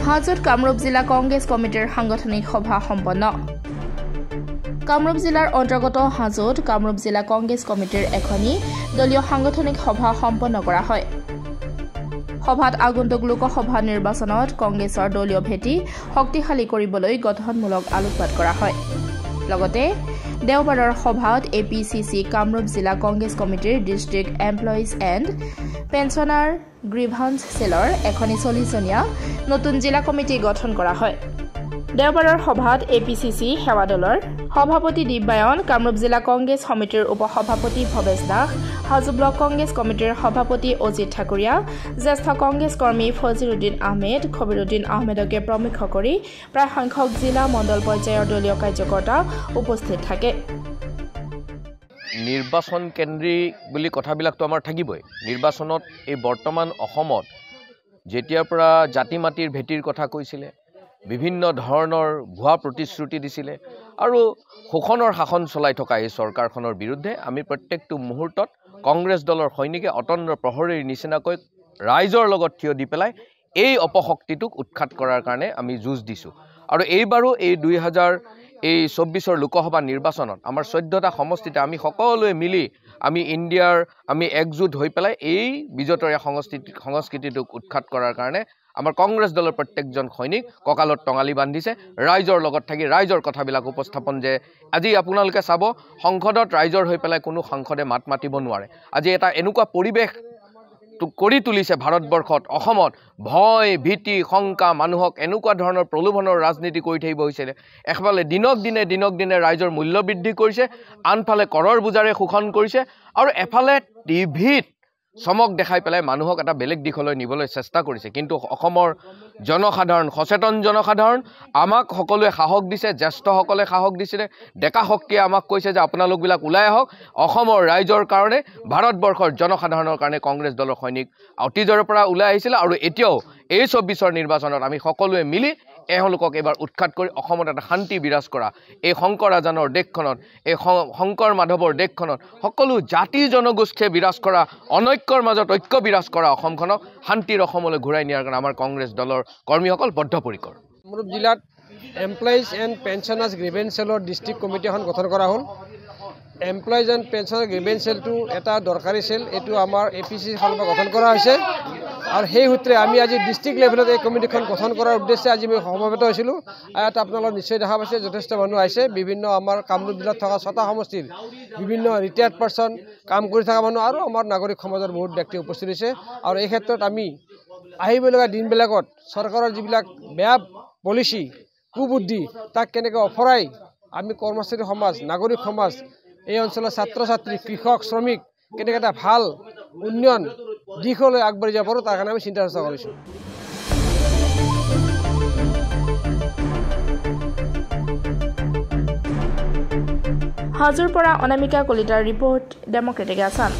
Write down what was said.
হাজোত কামৰূপ জিলা কংগ্ৰেছ কমিটিৰ সাংগঠনিক সভা সম্পন্ন কামৰূপ জিলাৰ অন্তৰ্গত হাজোত কামৰূপ জিলা কংগ্ৰেছ কমিটিৰ এখনি দলীয় সাংগঠনিক সভা সম্পন্ন কৰা হয় সভাত আগন্তুক লোকসভা নিৰ্বাচনত কংগ্ৰেছৰ দলীয় ভেটি শক্তিশালী কৰিবলৈ গঠনমূলক আলোচনা কৰা হয় লগতে দেওবাৰৰ সভাত এপিচিচি কামৰূপ জিলা কংগ্ৰেছ কমিটিৰ ডিষ্ট্ৰিক্ট এমপ্লয়িজ এণ্ড পেঞ্চনাৰ গ্ৰিভান্স সেলৰ এখনি 40জনীয়া নতুন জিলা কমিটি গঠন কৰা হয় দেওবাৰৰ সভাত এপিচিচি সেৱা দলৰ সভাপতি দিব্যায়ন কামৰূপ জিলা কংগ্ৰেছ সমিতিৰ উপসভাপতি ভৱেশ দাস হাজো ব্লক কংগ্ৰেছ কমিটিৰ সভাপতি অজিত ঠাকুৰীয়া জ্যেষ্ঠ কংগ্ৰেছ কৰ্মী ফজিৰুদ্দিন আহমেদ খবিৰুদ্দিন আহমেদকে প্ৰমুখ কৰি প্ৰায় সংখ্যক জিলা মণ্ডল পৰ্যায়ৰ দলীয় কাৰ্যকৰ্তা উপস্থিত থাকে নিৰ্বাচন কেন্দ্ৰিক বুলি কথাবিলাকতো আমাৰ থাকিবই নিৰ্বাচনত এই বৰ্তমান অসমত যেতিয়াৰ পৰা জাতি মাটিৰ ভেটিৰ কথা কৈছিলে বিভিন্ন ধৰণৰ ভুৱা প্ৰতিশ্ৰুতি দিছিলে আৰু শোষণৰ শাসন চলাই থকা এই চৰকাৰখনৰ বিৰুদ্ধে আমি প্ৰত্যেকটো মুহূৰ্তত কংগ্ৰেছ দলৰ সৈনিকে অতন্দ্ৰ প্ৰহৰীৰ নিচিনাকৈ ৰাইজৰ লগত থিয় দি পেলাই এই অপশক্তিটোক উৎখাত কৰাৰ কাৰণে আমি যুঁজ দিছোঁ আৰু এইবাৰো এই 2024 লোকসভা নিৰ্বাচনত আমাৰ 14টা সমষ্টিতে আমি সকলোৱে মিলি আমি ইণ্ডিয়াৰ আমি একজুট হৈ পেলাই এই বিজতৰীয়া সংস্কৃতিটোক উৎখাত কৰাৰ কাৰণে আমাৰ কংগ্ৰেছ দলৰ প্ৰত্যেকজন সৈনিক কঁকালত টঙালি বান্ধিছে ৰাইজৰ লগত থাকি ৰাইজৰ কথাবিলাক উপস্থাপন যে আজি আপোনালোকে চাব সংসদত ৰাইজৰ হৈ পেলাই কোনো সাংসদে মাত মাতিব নোৱাৰে আজি এটা এনেকুৱা পৰিৱেশ কৰি তুলিছে ভাৰতবৰ্ষত অসমত ভয় ভীতি শংকা মানুহক এনেকুৱা ধৰণৰ প্ৰলোভনৰ ৰাজনীতি কৰি থাকিব হৈছিলে একফালে দিনক দিনে ৰাইজৰ মূল্য বৃদ্ধি কৰিছে আনফালে কৰৰ বুজাৰে শোষণ কৰিছে আৰু এফালে টিভিত চমক দেখাই পেলাই মানুহক এটা বেলেগ দিশলৈ নিবলৈ চেষ্টা কৰিছে কিন্তু অসমৰ জনসাধাৰণ সচেতন জনসাধাৰণ আমাক সকলোৱে সাহস দিছে জ্যেষ্ঠসকলে সাহস দিছিলে ডেকা শক্তিয়ে আমাক কৈছে যে আপোনালোকবিলাক ওলাই আহক অসমৰ ৰাইজৰ কাৰণে ভাৰতবৰ্ষৰ জনসাধাৰণৰ কাৰণে কংগ্ৰেছ দলৰ সৈনিক অতীজৰ পৰা ওলাই আহিছিল আৰু এতিয়াও এই 24ৰ নিৰ্বাচনত আমি সকলোৱে মিলি এওঁলোকক এবাৰ উৎখাত কৰি অসমত এটা শান্তি বিৰাজ কৰা এই শংকৰ ৰাজানৰ দেশখনত এই শংকৰ মাধৱৰ দেশখনত সকলো জাতি জনগোষ্ঠীয়ে বিৰাজ কৰা অনৈক্যৰ মাজত ঐক্য বিৰাজ কৰা অসমখনক শান্তিৰ অসমলৈ ঘূৰাই নিয়াৰ কাৰণে আমাৰ কংগ্ৰেছ দলৰ কৰ্মীসকল বদ্ধপৰিকৰ কামৰূপ জিলাত এমপ্লয়িজ এণ্ড পেঞ্চনাৰ্ছ গ্ৰিভেন্স সেলৰ ডিষ্ট্ৰিক্ট কমিটি এখন গঠন কৰা হ'ল এমপ্লয়িজ এণ্ড পেঞ্চনাৰ গ্ৰিভেন্স সেলটো এটা দৰকাৰী সেল এইটো আমাৰ এপিচিচিৰ ফালৰ পৰা গঠন কৰা হৈছে আৰু সেই সূত্ৰে আমি আজি ডিষ্ট্ৰিক্ট লেভেলত এই কমিটিখন গঠন কৰাৰ উদ্দেশ্যে আজি আমি সমবেত হৈছিলোঁ ইয়াত আপোনালোক নিশ্চয় দেখা পাইছে যথেষ্ট মানুহ আহিছে বিভিন্ন আমাৰ কামৰূপ জিলাত থকা 6টা সমষ্টিৰ বিভিন্ন ৰিটায়াৰ্ড পাৰ্চন কাম কৰি থকা মানুহ আৰু আমাৰ নাগৰিক সমাজৰ বহুত ব্যক্তি উপস্থিত হৈছে আৰু এই ক্ষেত্ৰত আমি আহিবলগা দিনবিলাকত চৰকাৰৰ যিবিলাক বেয়া পলিচি কুবুদ্ধি তাক কেনেকৈ অফৰাই আমি কৰ্মচাৰী সমাজ নাগৰিক সমাজ এই অঞ্চলৰ ছাত্ৰ ছাত্ৰী কৃষক শ্ৰমিক কেনেকৈ এটা ভাল উন্নয়ন দিশলৈ আগবাঢ়ি যাব পাৰোঁ তাৰ কাৰণে আমি চিন্তা চৰ্চা কৰিছোঁ হাজোৰ পৰা অনামিকা কলিতাৰ ৰিপৰ্ট ডেমক্ৰেটিক আছাম